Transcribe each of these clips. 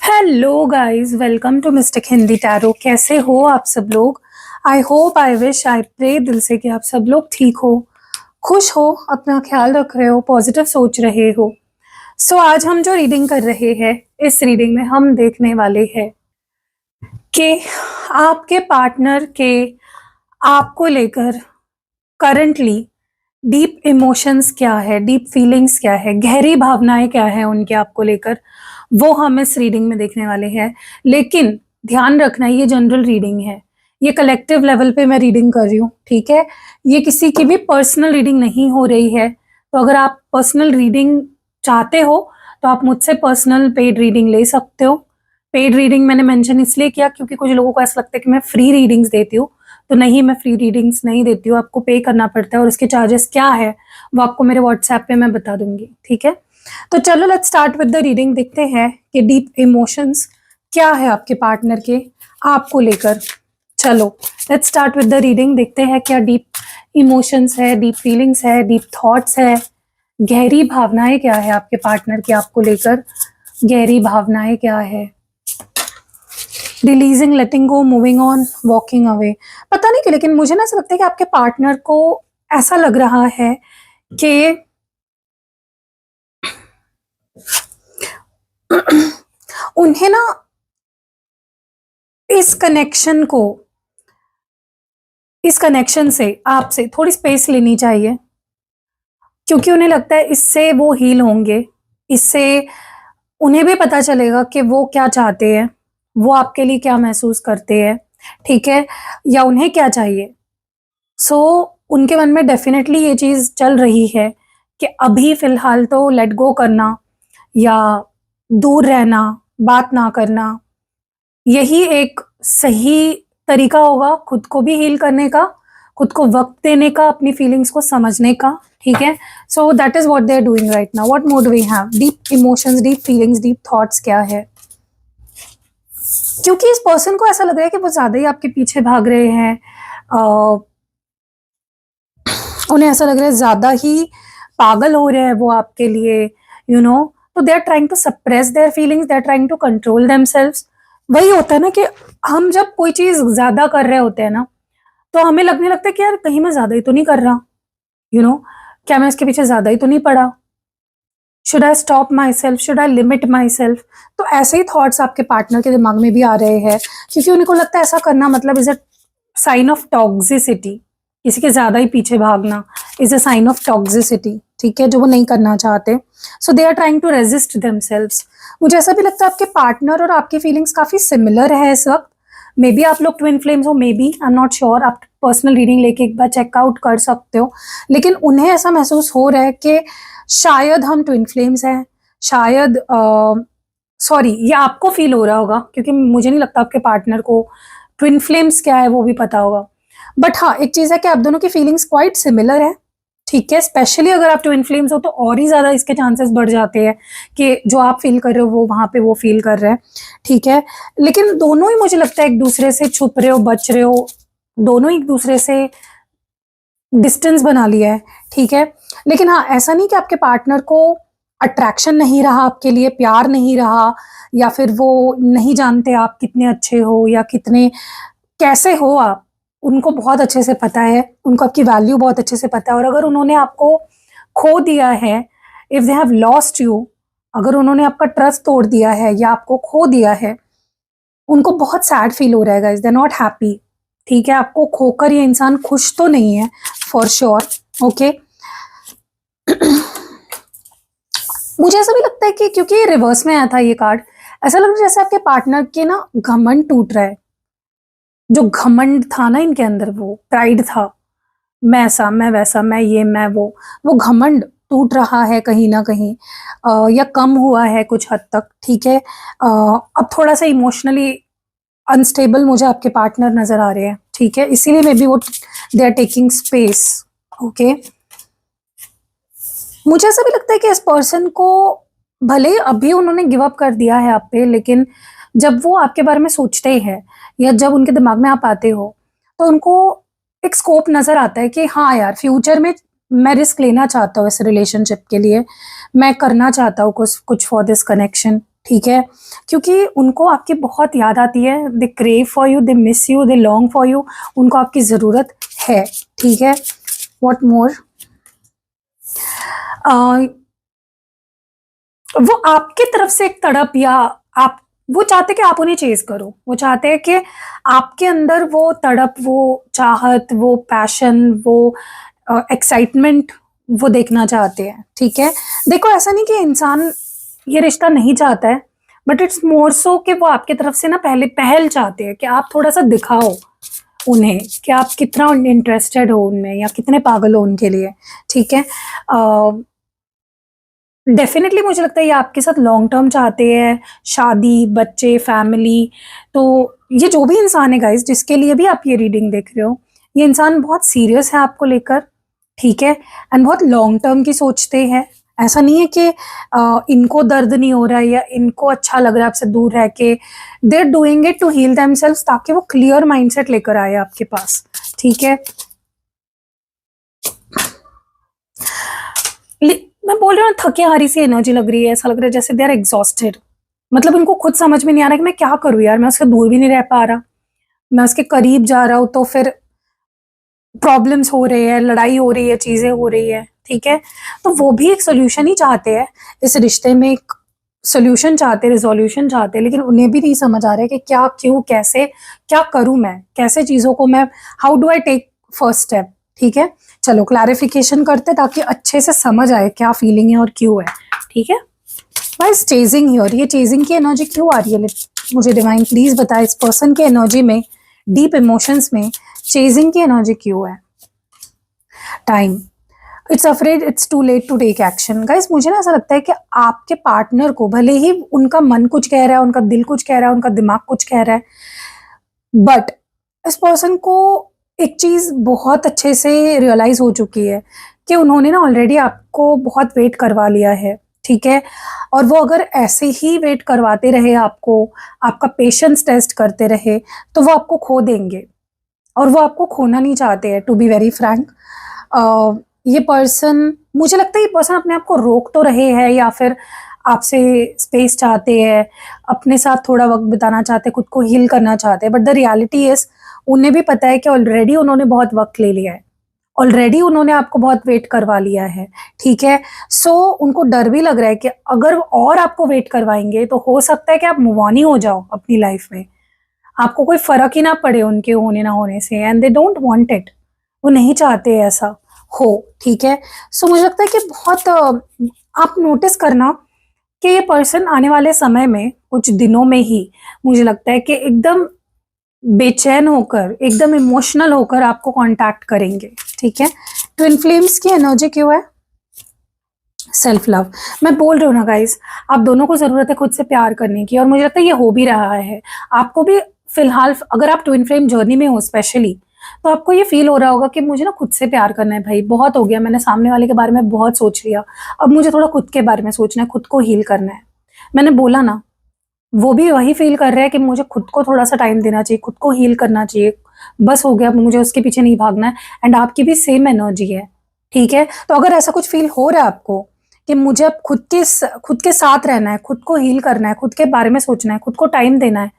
Hello guys, welcome to mystic Hindi tarot. कैसे हो आप सब लोग? I hope, I wish, I pray दिल से कि आप सब लोग ठीक हो, खुश हो, अपना ख्याल रख रहे हो, पॉजिटिव सोच रहे हो। सो आज हम जो रीडिंग कर रहे हैं, इस रीडिंग में हम देखने वाले हैं कि आपके पार्टनर के आपको लेकर करंटली डीप इमोशंस क्या है, डीप फीलिंग्स क्या है, गहरी भावनाएं क्या है उनके आपको लेकर, वो हम इस रीडिंग में देखने वाले हैं। लेकिन ध्यान रखना, ये जनरल रीडिंग है, ये कलेक्टिव लेवल पे मैं रीडिंग कर रही हूँ, ठीक है। ये किसी की भी पर्सनल रीडिंग नहीं हो रही है। तो अगर आप पर्सनल रीडिंग चाहते हो तो आप मुझसे पर्सनल पेड रीडिंग ले सकते हो। पेड रीडिंग मैंने मेंशन इसलिए किया क्योंकि कुछ लोगों को ऐसा लगता है कि मैं फ्री रीडिंग्स देती हूँ। तो नहीं, मैं फ्री रीडिंग्स नहीं देती हूँ, आपको पे करना पड़ता है और उसके चार्जेस क्या है वो आपको मेरे व्हाट्सएप पे मैं बता दूंगी, ठीक है। तो चलो let's start with the reading. देखते हैं कि डीप इमोशंस क्या है आपके पार्टनर के आपको लेकर। चलो let's start with the reading. देखते हैं क्या डीप इमोशंस है, डीप फीलिंग्स है, डीप थॉट्स है, गहरी भावनाएं क्या है आपके पार्टनर की आपको लेकर। गहरी भावनाएं क्या है? Releasing, letting go, moving on, walking away. पता नहीं क्यों, लेकिन मुझे ना ऐसा लगता है कि आपके पार्टनर को ऐसा लग रहा है कि उन्हें ना इस कनेक्शन से आपसे थोड़ी स्पेस लेनी चाहिए, क्योंकि उन्हें लगता है इससे वो हील होंगे, इससे उन्हें भी पता चलेगा कि वो क्या चाहते हैं, वो आपके लिए क्या महसूस करते हैं, ठीक है, या उन्हें क्या चाहिए। सो उनके मन में डेफिनेटली ये चीज़ चल रही है कि अभी फ़िलहाल तो लेट गो करना या दूर रहना, बात ना करना, यही एक सही तरीका होगा खुद को भी हील करने का, खुद को वक्त देने का, अपनी फीलिंग्स को समझने का, ठीक है। So that is what they are doing right now. What mode we have? Deep emotions, deep feelings, deep thoughts क्या है? क्योंकि इस पर्सन को ऐसा लग रहा है कि वो ज्यादा ही आपके पीछे भाग रहे हैं। उन्हें ऐसा लग रहा है ज्यादा ही पागल हो रहे हैं वो आपके लिए, तो they are trying to suppress their feelings, they are trying to control themselves. वही होता है ना कि हम जब कोई चीज ज्यादा कर रहे होते हैं ना, तो हमें लगने लगता है कि यार कहीं मैं ज्यादा ही तो नहीं कर रहा, क्या मैं इसके पीछे ज्यादा ही तो नहीं पड़ा, should I stop my self, should I limit my self. तो ऐसे ही थॉट्स आपके पार्टनर के दिमाग में भी आ रहे हैं, क्योंकि उनको लगता है ऐसा करना मतलब is a sign of toxicity. किसी के ज्यादा ही पीछे भागना is a sign of toxicity, ठीक है, जो वो नहीं करना चाहते। So they are trying to resist themselves. मुझे ऐसा भी लगता है आपके पार्टनर और आपकी फीलिंग्स काफी सिमिलर है इस वक्त। मे बी आप लोग ट्विन फ्लेम्स हो, may be, I am not sure. आप पर्सनल रीडिंग लेके एक बार चेकआउट कर सकते हो। लेकिन उन्हें ऐसा महसूस हो रहा है कि शायद हम ट्विन फ्लेम्स हैं, शायद सॉरी, ये आपको फील हो रहा होगा, क्योंकि मुझे नहीं लगता आपके पार्टनर को ट्विन फ्लेम्स क्या है वो भी पता होगा। बट हाँ, एक चीज है कि आप दोनों की फीलिंग्स क्वाइट सिमिलर है, ठीक है। स्पेशली अगर आप ट्विन फ्लेम्स हो तो और ही ज्यादा इसके चांसेस बढ़ जाते हैं कि जो आप फील कर रहे हो वो वहां पे वो फील कर रहे हैं, ठीक है। लेकिन दोनों ही मुझे लगता है एक दूसरे से छुप रहे हो, बच रहे हो, दोनों एक दूसरे से डिस्टेंस बना लिया है, ठीक है। लेकिन हाँ, ऐसा नहीं कि आपके पार्टनर को अट्रैक्शन नहीं रहा आपके लिए, प्यार नहीं रहा, या फिर वो नहीं जानते आप कितने अच्छे हो या कितने कैसे हो आप। उनको बहुत अच्छे से पता है, उनको आपकी वैल्यू बहुत अच्छे से पता है। और अगर उन्होंने आपको खो दिया है, if they have lost you, अगर उन्होंने आपका ट्रस्ट तोड़ दिया है या आपको खो दिया है, उनको बहुत सैड फील हो रहा है guys, they are not happy, ठीक है। आपको खोकर ये इंसान खुश तो नहीं है, फॉर श्योर, ओके। मुझे ऐसा भी लगता है कि क्योंकि रिवर्स में आया था ये कार्ड, ऐसा लग रहा है जैसे आपके पार्टनर के ना घमंड टूट रहा है। जो घमंड था ना इनके अंदर, वो प्राइड था, मैं ऐसा, मैं वैसा, मैं ये, मैं वो घमंड टूट रहा है कहीं ना कहीं, या कम हुआ है कुछ हद तक, ठीक है। अब थोड़ा सा इमोशनली अनस्टेबल मुझे आपके पार्टनर नजर आ रहे हैं, ठीक है, इसीलिए मे बी वो they are taking space, okay. मुझे ऐसा भी लगता है कि इस पर्सन को भले ही अभी उन्होंने गिव अप कर दिया है आप पे, लेकिन जब वो आपके बारे में सोचते हैं या जब उनके दिमाग में आप आते हो, तो उनको एक स्कोप नजर आता है कि हाँ यार, फ्यूचर में मैं रिस्क लेना चाहता हूँ इस रिलेशनशिप के लिए, मैं करना चाहता हूँ कुछ कुछ फॉर दिस कनेक्शन, ठीक है, क्योंकि उनको आपकी बहुत याद आती है, they crave for you, they miss you, they long for you, उनको आपकी ज़रूरत है। ठीक है, व्हाट मोर, वो आपके तरफ से एक तड़प, या आप, वो चाहते कि आप उन्हें चेज करो, वो चाहते हैं कि आपके अंदर वो तड़प, वो चाहत, वो पैशन, वो एक्साइटमेंट वो देखना चाहते हैं। ठीक है, देखो ऐसा नहीं कि इंसान ये रिश्ता नहीं चाहता है, बट इट्स मोर सो कि वो आपके तरफ से ना पहले पहल चाहते हैं कि आप थोड़ा सा दिखाओ उन्हें कि आप कितना इंटरेस्टेड हो उनमें, या कितने पागल हो उनके लिए। ठीक है, डेफिनेटली मुझे लगता है ये आपके साथ लॉन्ग टर्म चाहते हैं, शादी, बच्चे, फैमिली। तो ये जो भी इंसान है गाइस, जिसके लिए भी आप ये रीडिंग देख रहे हो, ये इंसान बहुत सीरियस है आपको लेकर। ठीक है, एंड बहुत लॉन्ग टर्म की सोचते हैं। ऐसा नहीं है कि इनको दर्द नहीं हो रहा है या इनको अच्छा लग रहा है आपसे दूर रह के, they are doing it to heal themselves, ताकि वो क्लियर माइंडसेट लेकर आए आपके पास। ठीक है, मैं बोल रही हूँ थके हारी सी एनर्जी लग रही है, ऐसा लग रहा है जैसे दे आर एग्जॉस्टेड। मतलब उनको खुद समझ में नहीं आ रहा कि मैं क्या करूँ यार, मैं उसके दूर भी नहीं रह पा रहा, मैं उसके करीब जा रहा हूँ तो फिर प्रॉब्लम्स हो रहे हैं, लड़ाई हो रही है, चीजें हो रही है। ठीक है, तो वो भी एक सोल्यूशन ही चाहते हैं इस रिश्ते में, एक सोल्यूशन चाहते, रिजोल्यूशन चाहते हैं, लेकिन उन्हें भी नहीं समझ आ रहा है कि क्या, क्यों, कैसे, क्या करूं मैं, कैसे चीजों को मैं, how do I take first step. ठीक है, चलो क्लैरिफिकेशन करते ताकि अच्छे से समझ आए क्या फीलिंग है और क्यों है। ठीक है, बस चेजिंग ही, और ये चेजिंग की एनर्जी क्यों आ रही है, मुझे डिवाइन प्लीज बताए, इस पर्सन की एनर्जी में, डीप इमोशंस में चेजिंग की एनर्जी क्यों है। Time, it's afraid it's too late to take action. Guys मुझे ना ऐसा लगता है कि आपके पार्टनर को, भले ही उनका मन कुछ कह रहा है, उनका दिल कुछ कह रहा है, उनका दिमाग कुछ कह रहा है, बट इस पर्सन को एक चीज बहुत अच्छे से रियलाइज हो चुकी है कि उन्होंने ना ऑलरेडी आपको बहुत वेट करवा लिया है। ठीक है, और वो अगर ऐसे ही वेट करवाते रहे आपको, आपका पेशेंस टेस्ट करते रहे, तो वो आपको खो देंगे, और वो आपको खोना नहीं चाहते हैं, टू बी वेरी फ्रैंक। ये पर्सन, मुझे लगता है ये पर्सन अपने आप को रोक तो रहे हैं, या फिर आपसे स्पेस चाहते हैं, अपने साथ थोड़ा वक्त बिताना चाहते हैं, खुद को हील करना चाहते हैं, बट द रियलिटी इज उन्हें भी पता है कि ऑलरेडी उन्होंने बहुत वक्त ले लिया है, ऑलरेडी उन्होंने आपको बहुत वेट करवा लिया है। ठीक है, सो उनको डर भी लग रहा है कि अगर और आपको वेट करवाएंगे तो हो सकता है कि आप मूव ऑन ही हो जाओ अपनी लाइफ में, आपको कोई फर्क ही ना पड़े उनके होने ना होने से, and they don't want it, वो नहीं चाहते ऐसा हो। ठीक है, सो मुझे लगता है कि बहुत आप नोटिस करना कि ये पर्सन आने वाले समय में, कुछ दिनों में ही, मुझे लगता है कि एकदम बेचैन होकर, एकदम इमोशनल होकर आपको कांटेक्ट करेंगे। ठीक है, ट्विन फ्लेम्स की एनर्जी क्यों है, सेल्फ लव। मैं बोल रही हूँ ना गाइस, आप दोनों को जरूरत है खुद से प्यार करने की, और मुझे लगता है ये हो भी रहा है आपको भी फिलहाल। अगर आप ट्विन फ्लेम जर्नी में हो स्पेशली, तो आपको ये फील हो रहा होगा कि मुझे ना खुद से प्यार करना है भाई, बहुत हो गया, मैंने सामने वाले के बारे में बहुत सोच लिया, अब मुझे थोड़ा खुद के बारे में सोचना है, खुद को हील करना है। मैंने बोला ना, वो भी वही फील कर रहा है कि मुझे खुद को थोड़ा सा टाइम देना चाहिए, खुद को हील करना चाहिए, बस हो गया, मुझे उसके पीछे नहीं भागना है। एंड आपकी भी सेम एनर्जी है। ठीक है, तो अगर ऐसा कुछ फील हो रहा है आपको कि मुझे अब खुद के साथ रहना है, खुद को हील करना है, खुद के बारे में सोचना है, खुद को टाइम देना है,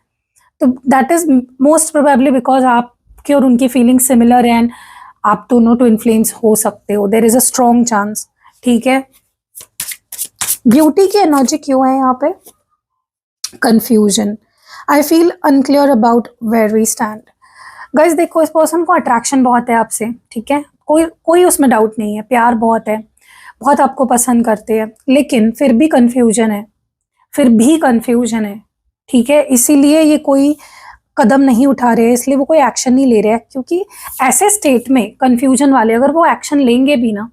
तो that is most probably because आपकी और उनकी फीलिंग सिमिलर है, एंड आप दोनों ट्विन फ्लेम्स हो सकते हो, there is a strong chance. ठीक है, ब्यूटी की एनर्जी क्यों है यहाँ पे, confusion, I feel unclear about where we stand. Guys देखो, इस पर्सन को अट्रैक्शन बहुत है आपसे। ठीक है, कोई कोई उसमें डाउट नहीं है, प्यार बहुत है, बहुत आपको पसंद करते हैं, लेकिन फिर भी कंफ्यूजन है, फिर भी कंफ्यूजन है। ठीक है, इसीलिए ये कोई कदम नहीं उठा रहे, इसलिए वो कोई एक्शन नहीं ले रहे हैं, क्योंकि ऐसे स्टेट में कंफ्यूजन वाले अगर वो एक्शन लेंगे भी ना,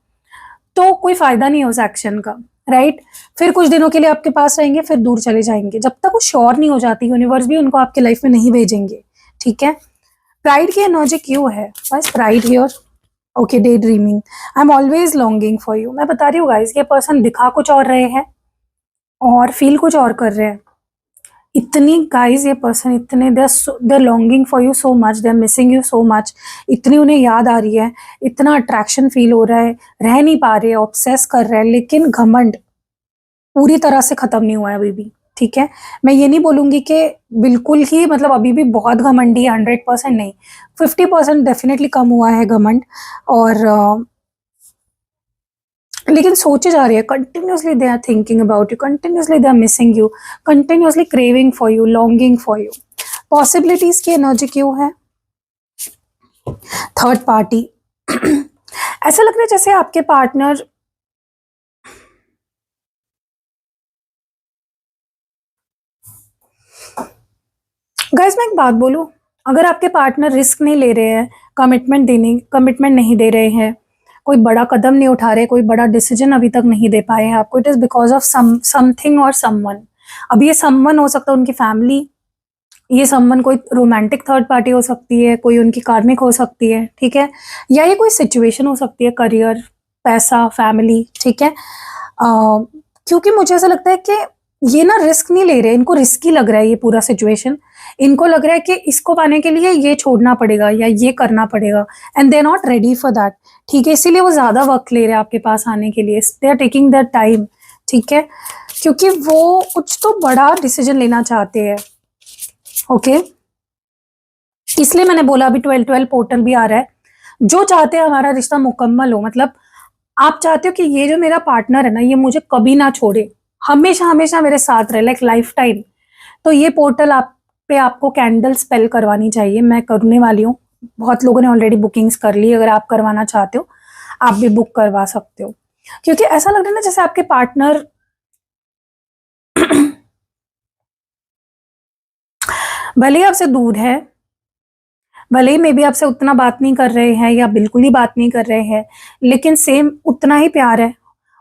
तो कोई फायदा नहीं है उस एक्शन का, राइट। फिर कुछ दिनों के लिए आपके पास रहेंगे, फिर दूर चले जाएंगे, जब तक वो श्योर नहीं हो जाती, यूनिवर्स भी उनको आपके लाइफ में नहीं भेजेंगे। ठीक है, प्राइड की एनर्जी क्यों है, बस pride here. Okay, day dreaming, I am always longing for you. मैं बता रही हूँ गाइस, ये पर्सन दिखा कुछ और रहे हैं और फील कुछ और कर रहे हैं। इतनी गाइस, ये पर्सन इतने, they are longing for you so much, they are missing you so much, इतनी उन्हें याद आ रही है, इतना अट्रैक्शन फील हो रहा है, रह नहीं पा रहे, ऑब्सेस कर रहे हैं, लेकिन घमंड पूरी तरह से खत्म नहीं हुआ है अभी भी। ठीक है, मैं ये नहीं बोलूंगी कि बिल्कुल ही मतलब अभी भी बहुत घमंडी है, 100% नहीं, 50% डेफिनेटली कम हुआ है घमंड। और लेकिन सोचे जा रही है, continuously they are thinking about you, continuously they are missing you, continuously craving for you, longing for you. Possibilities की एनर्जी क्यों है? Third party. ऐसा लग रहा है जैसे आपके पार्टनर गाइस, मैं एक बात बोलूं, अगर आपके पार्टनर रिस्क नहीं ले रहे हैं, कमिटमेंट नहीं दे रहे हैं, कोई बड़ा कदम नहीं उठा रहे, कोई बड़ा डिसीजन अभी तक नहीं दे पाए हैं आपको, it is because of something और समवन। अब ये समवन हो सकता है उनकी फैमिली, ये समवन कोई रोमांटिक थर्ड पार्टी हो सकती है, कोई उनकी कार्मिक हो सकती है, ठीक है, या ये कोई सिचुएशन हो सकती है, करियर, पैसा, फैमिली, ठीक है। क्योंकि मुझे ऐसा लगता है कि ये ना रिस्क नहीं ले रहे, इनको रिस्की लग रहा है ये पूरा सिचुएशन। इनको लग रहा है कि इसको पाने के लिए ये छोड़ना पड़ेगा या ये करना पड़ेगा, and they are not ready for that, ठीक है। इसीलिए वो ज्यादा वक्त ले रहे हैं आपके पास आने के लिए, they are taking their time, ठीक है, क्योंकि वो कुछ तो बड़ा डिसीजन लेना चाहते हैं। ओके, इसलिए मैंने बोला अभी 12-12 पोर्टल भी आ रहा है। जो चाहते हैं हमारा रिश्ता मुकम्मल हो, मतलब आप चाहते हो कि ये जो मेरा पार्टनर है ना, ये मुझे कभी ना छोड़े, हमेशा हमेशा मेरे साथ रहे, लाइक लाइफ टाइम, तो ये पोर्टल आप पे आपको कैंडल स्पेल करवानी चाहिए। मैं करने वाली हूँ, बहुत लोगों ने ऑलरेडी बुकिंग्स कर ली, अगर आप करवाना चाहते हो आप भी बुक करवा सकते हो। क्योंकि ऐसा लग रहा है ना जैसे आपके पार्टनर भले ही आपसे दूर है, भले ही मे बी आपसे उतना बात नहीं कर रहे हैं या बिल्कुल ही बात नहीं कर रहे हैं, लेकिन सेम उतना ही प्यार है,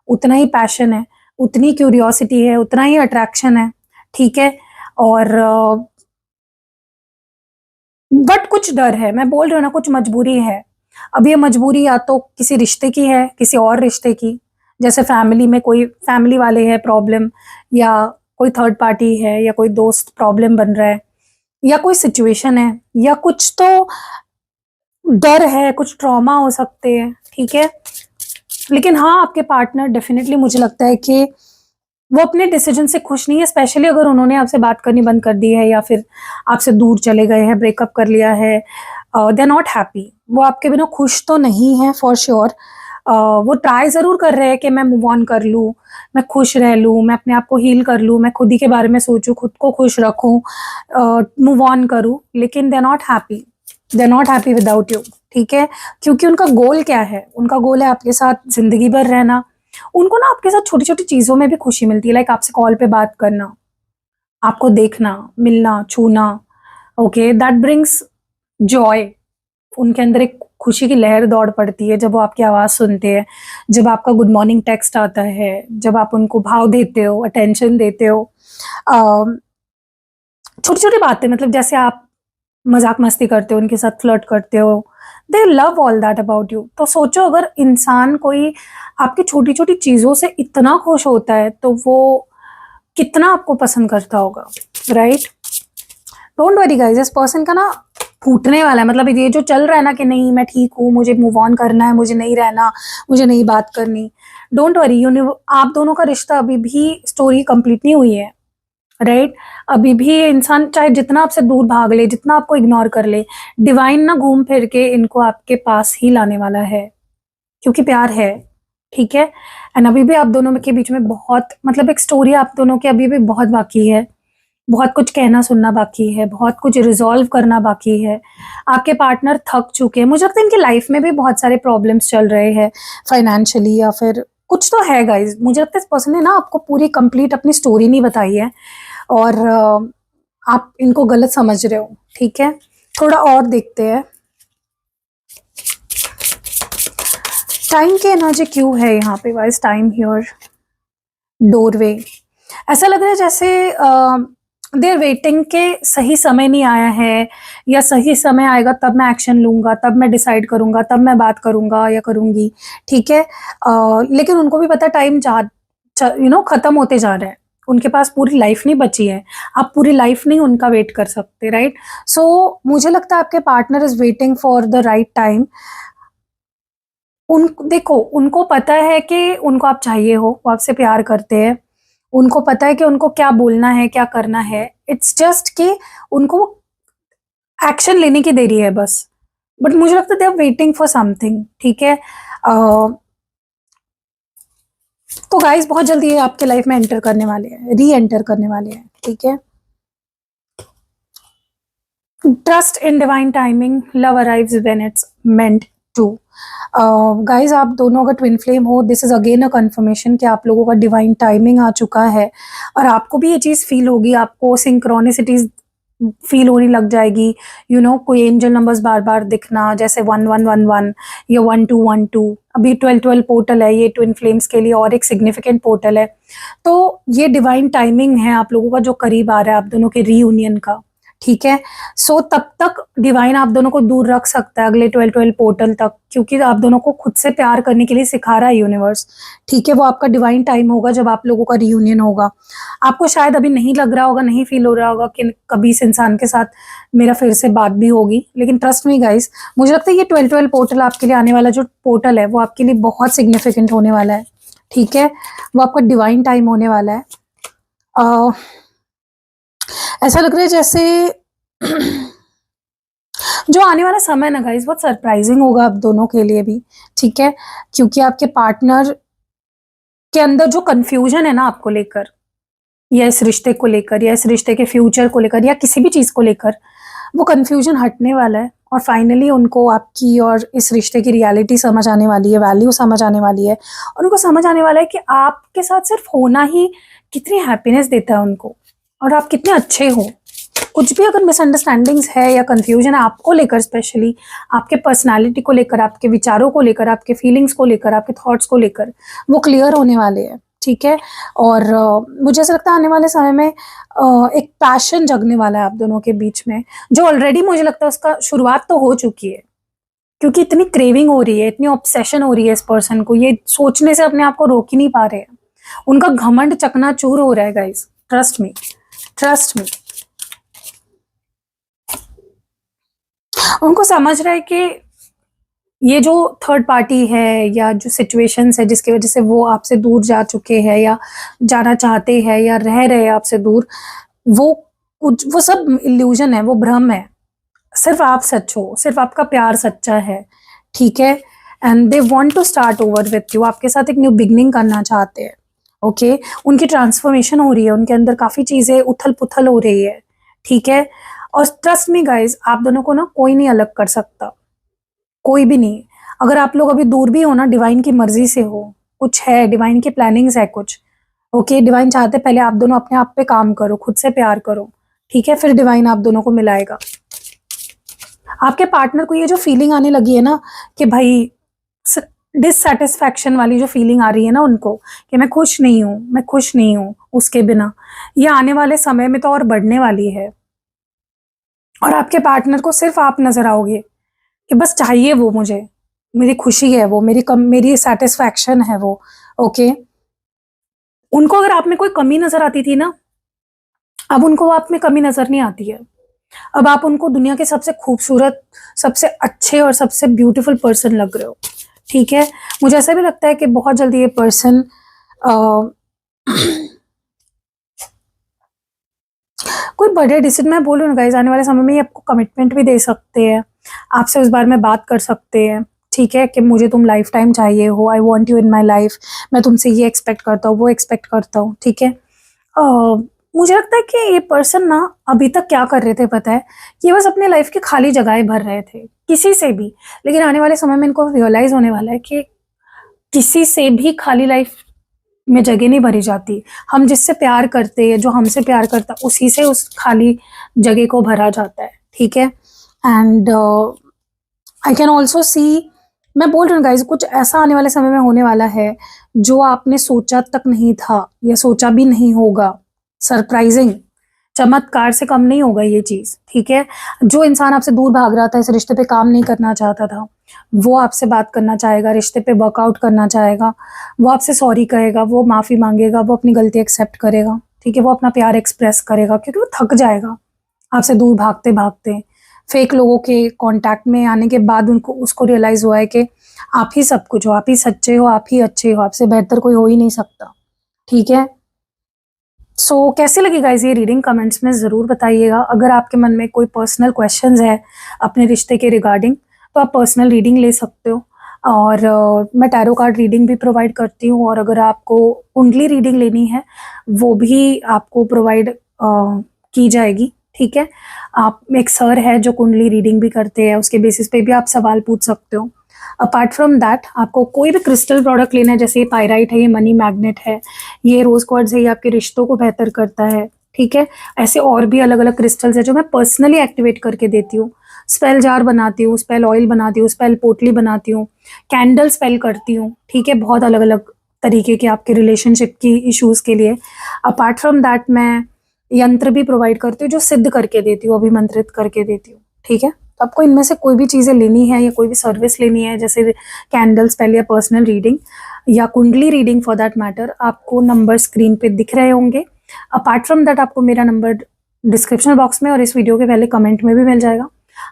उतना ही पैशन है, उतनी क्यूरियोसिटी है, उतना ही अट्रैक्शन है, ठीक है। और बट कुछ डर है, मैं बोल रही हूँ ना, कुछ मजबूरी है। अब ये मजबूरी या तो किसी रिश्ते की है, किसी और रिश्ते की, जैसे फैमिली में कोई फैमिली वाले है प्रॉब्लम, या कोई थर्ड पार्टी है, या कोई दोस्त प्रॉब्लम बन रहा है, या कोई सिचुएशन है, या कुछ तो डर है, कुछ ट्रॉमा हो सकते हैं, ठीक है। लेकिन हाँ, आपके पार्टनर डेफिनेटली मुझे लगता है कि वो अपने डिसीजन से खुश नहीं है, स्पेशली अगर उन्होंने आपसे बात करनी बंद कर दी है या फिर आपसे दूर चले गए हैं, ब्रेकअप कर लिया है, दे आर नॉट हैप्पी, वो आपके बिना खुश तो नहीं है फॉर श्योर। वो ट्राई ज़रूर कर रहे हैं कि मैं मूव ऑन कर लूँ, मैं खुश रह लूँ, मैं अपने आप को हील कर लूँ, मैं खुद ही के बारे में सोचूँ, खुद को खुश रखूँ, मूव ऑन करूँ, लेकिन they are not happy, they are not happy without you, ठीक है। क्योंकि उनका गोल क्या है? उनका गोल है आपके साथ जिंदगी भर रहना। उनको ना आपके साथ छोटी छोटी चीजों में भी खुशी मिलती है, लाइक आपसे कॉल पे बात करना, आपको देखना, मिलना, छूना, ओके, दैट ब्रिंग्स जॉय। उनके अंदर एक खुशी की लहर दौड़ पड़ती है जब वो आपकी आवाज़ सुनते हैं, जब आपका गुड मॉर्निंग टेक्स्ट आता है, जब आप उनको भाव देते हो, अटेंशन देते हो, छोटी छोटी बातें, मतलब जैसे आप मजाक मस्ती करते हो, उनके साथ फ्लर्ट करते हो, दे love all that about you. तो सोचो, अगर इंसान कोई आपकी छोटी छोटी चीज़ों से इतना खुश होता है तो वो कितना आपको पसंद करता होगा, राइट। डोंट वरी गाइस, इस पर्सन का ना फूटने वाला है, मतलब ये जो चल रहा है ना कि नहीं मैं ठीक हूँ, मुझे मूव ऑन करना है, मुझे नहीं रहना, मुझे नहीं बात करनी, डोंट वरी, आप दोनों का रिश्ता अभी भी स्टोरी कंप्लीट नहीं हुई है, राइट। अभी भी ये इंसान चाहे जितना आपसे दूर भाग ले, जितना आपको इग्नोर कर ले, डिवाइन ना घूम फिर के इनको आपके पास ही लाने वाला है, क्योंकि प्यार है, ठीक है। एंड अभी भी आप दोनों के बीच में बहुत, मतलब एक स्टोरी आप दोनों की अभी भी बहुत बाकी है, बहुत कुछ कहना सुनना बाकी है, बहुत कुछ रिजॉल्व करना बाकी है। आपके पार्टनर थक चुके हैं, मुझे लगता है इनकी लाइफ में भी बहुत सारे प्रॉब्लम्स चल रहे हैं, फाइनेंशियली या फिर कुछ तो है गाइज। मुझे लगता है इस पर्सन ने ना आपको पूरी कंप्लीट अपनी स्टोरी नहीं बताई है, और आप इनको गलत समझ रहे हो, ठीक है। थोड़ा और देखते हैं, टाइम की एनर्जी क्यों है यहाँ पे? Wise time here, doorway. ऐसा लग रहा है जैसे देर वेटिंग के सही समय नहीं आया है, या सही समय आएगा तब मैं एक्शन लूंगा, तब मैं डिसाइड करूंगा, तब मैं बात करूंगा या करूंगी, ठीक है। लेकिन उनको भी पता टाइम खत्म होते जा रहा है, उनके पास पूरी लाइफ नहीं बची है, आप पूरी लाइफ नहीं उनका वेट कर सकते, राइट। सो मुझे लगता है आपके partner is waiting for the right time. देखो, उनको पता है कि उनको आप चाहिए हो, वो आपसे प्यार करते हैं, उनको पता है कि उनको क्या बोलना है, क्या करना है। इट्स जस्ट कि उनको एक्शन लेने की देरी है बस। बट मुझे लगता है they are waiting for something, ठीक है। तो गाइस बहुत जल्दी ये आपके लाइफ में एंटर करने वाले हैं, री एंटर करने वाले हैं, ठीक है। Trust in divine timing, love arrives when it's meant to. Guys आप दोनों अगर ट्विन फ्लेम हो, this is again a confirmation कि आप लोगों का डिवाइन टाइमिंग आ चुका है। और आपको भी ये चीज़ फील होगी, आपको सिंक्रोनिसिटीज फील होने लग जाएगी। कोई एंजल नंबर्स बार बार दिखना, जैसे 1111 या 1212। अभी 1212 पोर्टल है ये ट्विन फ्लेम्स के लिए, और एक सिग्निफिकेंट पोर्टल है। तो ये डिवाइन टाइमिंग है आप लोगों का जो करीब आ रहा है आप दोनों के रीयूनियन का, ठीक है। सो तब तक डिवाइन आप दोनों को दूर रख सकता है अगले 12-12 पोर्टल तक, क्योंकि आप दोनों को खुद से प्यार करने के लिए सिखा रहा है यूनिवर्स, ठीक है। वो आपका डिवाइन टाइम होगा जब आप लोगों का रियूनियन होगा। आपको शायद अभी नहीं लग रहा होगा, नहीं फील हो रहा होगा कि कभी इस इंसान के साथ मेरा फिर से बात भी होगी, लेकिन ट्रस्ट मी गाइस, मुझे लगता है ये 12-12 पोर्टल आपके लिए आने वाला जो पोर्टल है वो आपके लिए बहुत सिग्निफिकेंट होने वाला है, ठीक है। वो आपका डिवाइन टाइम होने वाला है। ऐसा लग रहा है जैसे जो आने वाला समय ना गाइस बहुत सरप्राइजिंग होगा आप दोनों के लिए भी, ठीक है। क्योंकि आपके पार्टनर के अंदर जो कंफ्यूजन है ना आपको लेकर, या इस रिश्ते को लेकर, या इस रिश्ते के फ्यूचर को लेकर, या किसी भी चीज़ को लेकर, वो कंफ्यूजन हटने वाला है। और फाइनली उनको आपकी और इस रिश्ते की रियलिटी समझ आने वाली है, वैल्यू समझ आने वाली है। और उनको समझ आने वाला है कि आपके साथ सिर्फ होना ही कितनी हैप्पीनेस देता है उनको, और आप कितने अच्छे हो। कुछ भी अगर मिसअंडरस्टैंडिंग्स है या कंफ्यूजन है आपको लेकर, स्पेशली आपके पर्सनालिटी को लेकर, आपके विचारों को लेकर, आपके फीलिंग्स को लेकर, आपके थॉट्स को लेकर, वो क्लियर होने वाले हैं, ठीक है। और मुझे ऐसा लगता है आने वाले समय में एक पैशन जगने वाला है आप दोनों के बीच में, जो ऑलरेडी मुझे लगता है उसका शुरुआत तो हो चुकी है। क्योंकि इतनी क्रेविंग हो रही है, इतनी ऑब्सेशन हो रही है इस पर्सन को, ये सोचने से अपने आप को रोक ही नहीं पा रहे हैं। उनका घमंड चकनाचूर हो रहा है guys, trust me, trust me. उनको समझ रहा है कि ये जो थर्ड पार्टी है या जो सिचुएशंस है जिसकी वजह से वो आपसे दूर जा चुके हैं या जाना चाहते हैं या रह रहे हैं आपसे दूर, वो सब इल्यूजन है, वो भ्रम है। सिर्फ आप सच हो, सिर्फ आपका प्यार सच्चा है, ठीक है। And they want to start over with you, आपके साथ एक न्यू बिगनिंग करना चाहते हैं, ओके। उनकी ट्रांसफॉर्मेशन हो रही है, उनके अंदर काफ़ी चीज़ें उथल पुथल हो रही है, ठीक है। और ट्रस्ट मी गाइज, आप दोनों को ना कोई नहीं अलग कर सकता, कोई भी नहीं। अगर आप लोग अभी दूर भी हो ना, डिवाइन की मर्जी से हो, कुछ है, डिवाइन की प्लानिंग्स है कुछ, ओके। डिवाइन चाहते पहले आप दोनों अपने आप पे काम करो, खुद से प्यार करो, ठीक है, फिर डिवाइन आप दोनों को मिलाएगा। आपके पार्टनर को ये जो फीलिंग आने लगी है ना कि भाई डिससेटिस्फैक्शन वाली जो फीलिंग आ रही है ना उनको, कि मैं खुश नहीं हूँ, मैं खुश नहीं हूँ उसके बिना, ये आने वाले समय में तो और बढ़ने वाली है। और आपके पार्टनर को सिर्फ आप नजर आओगे कि बस चाहिए वो मुझे, मेरी खुशी है वो, मेरी सेटिस्फैक्शन है वो, ओके। उनको अगर आप में कोई कमी नजर आती थी ना, अब उनको आप में कमी नजर नहीं आती है। अब आप उनको दुनिया के सबसे खूबसूरत, सबसे अच्छे और सबसे ब्यूटीफुल पर्सन लग रहे हो, ठीक है। मुझे ऐसा भी लगता है कि बहुत जल्दी ये पर्सन कोई बड़े डिसीजन, मैं बोल रही हूँ गाइस, आने वाले समय में ये आपको कमिटमेंट भी दे सकते हैं, आपसे उस बारे में बात कर सकते हैं, ठीक है, कि मुझे तुम लाइफ टाइम चाहिए हो, I want you in my life, मैं तुमसे ये एक्सपेक्ट करता हूँ, वो एक्सपेक्ट करता हूँ, ठीक है। मुझे लगता है कि ये पर्सन ना अभी तक क्या कर रहे थे पता है, ये बस अपने लाइफ की खाली जगहें भर रहे थे किसी से भी। लेकिन आने वाले समय में इनको रियलाइज होने वाला है कि किसी से भी खाली लाइफ में जगह नहीं भरी जाती। हम जिससे प्यार करते हैं, जो हमसे प्यार करता है, उसी से उस खाली जगह को भरा जाता है, ठीक है। And I can also see, मैं बोल रही हूँ गाइज, कुछ ऐसा आने वाले समय में होने वाला है जो आपने सोचा तक नहीं था या सोचा भी नहीं होगा। सरप्राइजिंग, चमत्कार से कम नहीं होगा ये चीज़, ठीक है। जो इंसान आपसे दूर भाग रहा था, इस रिश्ते पे काम नहीं करना चाहता था, वो आपसे बात करना चाहेगा, रिश्ते पे वर्कआउट करना चाहेगा, वो आपसे सॉरी कहेगा, वो माफ़ी मांगेगा, वो अपनी गलती एक्सेप्ट करेगा, ठीक है। वो अपना प्यार एक्सप्रेस करेगा, क्योंकि वो थक जाएगा आपसे दूर भागते भागते। फेक लोगों के कांटेक्ट में आने के बाद उसको रियलाइज़ हुआ है कि आप ही सब कुछ हो, आप ही सच्चे हो, आप ही अच्छे हो, आपसे बेहतर कोई हो ही नहीं सकता, ठीक है। सो कैसी लगी गाइज ये रीडिंग, कमेंट्स में ज़रूर बताइएगा। अगर आपके मन में कोई पर्सनल क्वेश्चंस है अपने रिश्ते के रिगार्डिंग, तो आप पर्सनल रीडिंग ले सकते हो। और मैं टैरो कार्ड रीडिंग भी प्रोवाइड करती हूँ, और अगर आपको कुंडली रीडिंग लेनी है वो भी आपको प्रोवाइड की जाएगी। ठीक है, आप, एक सर है जो कुंडली रीडिंग भी करते हैं, उसके बेसिस पे भी आप सवाल पूछ सकते हो। अपार्ट फ्रॉम दैट, आपको कोई भी क्रिस्टल प्रोडक्ट लेना है, जैसे ये पायराइट है, ये मनी मैग्नेट है, ये रोज क्वार्ट्ज है, ये आपके रिश्तों को बेहतर करता है। ठीक है, ऐसे और भी अलग अलग क्रिस्टल्स है जो मैं पर्सनली एक्टिवेट करके देती हूँ। स्पेल जार बनाती हूँ, स्पेल ऑयल बनाती हूँ, स्पेल पोटली बनाती हूँ, कैंडल स्पेल करती हूँ। ठीक है, बहुत अलग अलग तरीके के आपके रिलेशनशिप की इश्यूज के लिए। अपार्ट फ्रॉम दैट, मैं यंत्र भी प्रोवाइड करती हूँ जो सिद्ध करके देती हूँ, अभिमंत्रित करके देती हूँ। ठीक है, तो आपको इनमें से कोई भी चीज़ें लेनी है या कोई भी सर्विस लेनी है, जैसे कैंडल स्पेल या पर्सनल रीडिंग या कुंडली रीडिंग फॉर दैट मैटर, आपको नंबर स्क्रीन पे दिख रहे होंगे। अपार्ट फ्रॉम दैट, आपको मेरा नंबर डिस्क्रिप्शन बॉक्स में और इस वीडियो के पहले कमेंट में भी मिल जाएगा।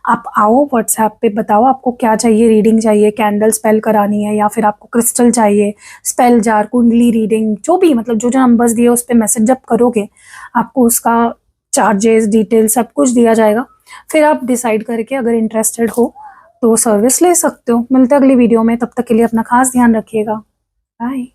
आप आओ व्हाट्सएप पे, बताओ आपको क्या चाहिए, रीडिंग चाहिए, कैंडल स्पेल करानी है, या फिर आपको क्रिस्टल चाहिए, स्पेल जार, कुंडली रीडिंग, जो भी, मतलब जो जो नंबर्स दिए उस पर मैसेज जब करोगे, आपको उसका चार्जेस, डिटेल सब कुछ दिया जाएगा। फिर आप डिसाइड करके अगर इंटरेस्टेड हो तो सर्विस ले सकते हो। मिलते हैं अगली वीडियो में, तब तक के लिए अपना खास ध्यान रखिएगा। बाय।